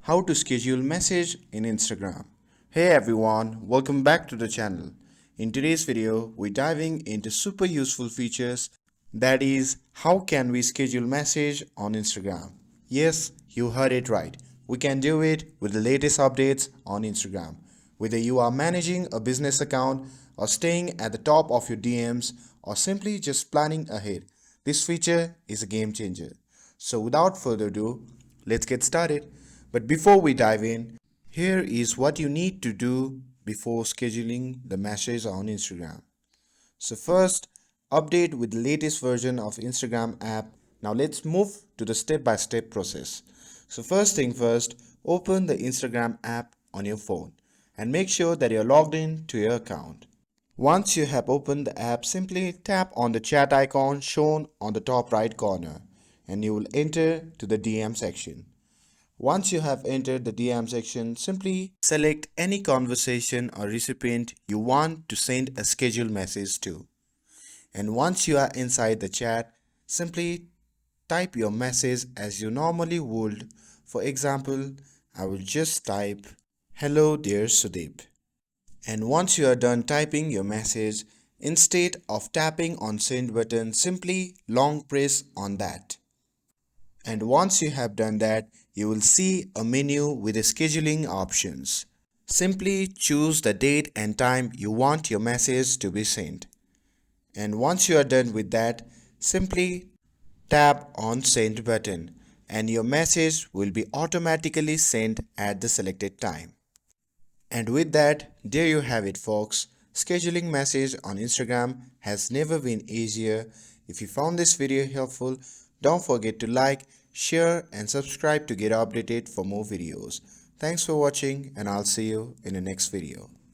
How to schedule message in Instagram. Hey everyone, welcome back to the channel. In today's video, we're diving into super useful features, that is, how can we schedule message on Instagram. Yes, you heard it right. We can do it with the latest updates on Instagram. Whether you are managing a business account or staying at the top of your DMs or simply just planning ahead, this feature is a game changer. So without further ado, let's get started. But before we dive in, here is what you need to do before scheduling the message on Instagram. So first, update with the latest version of Instagram app. Now let's move to the step-by-step process. So first thing first, open the Instagram app on your phone and make sure that you're logged in to your account. Once you have opened the app, simply tap on the chat icon shown on the top right corner and you will enter to the DM section. Once you have entered the DM section, simply select any conversation or recipient you want to send a scheduled message to. And once you are inside the chat, simply type your message as you normally would. For example, I will just type, "Hello dear Sudeep." And once you are done typing your message, instead of tapping on send button, simply long press on that. And once you have done that, you will see a menu with the scheduling options. Simply choose the date and time you want your message to be sent. And once you are done with that, simply tap on send button and your message will be automatically sent at the selected time. And with that, there you have it folks. Scheduling message on Instagram has never been easier. If you found this video helpful, don't forget to like, share and subscribe to get updated for more videos. Thanks for watching and I'll see you in the next video.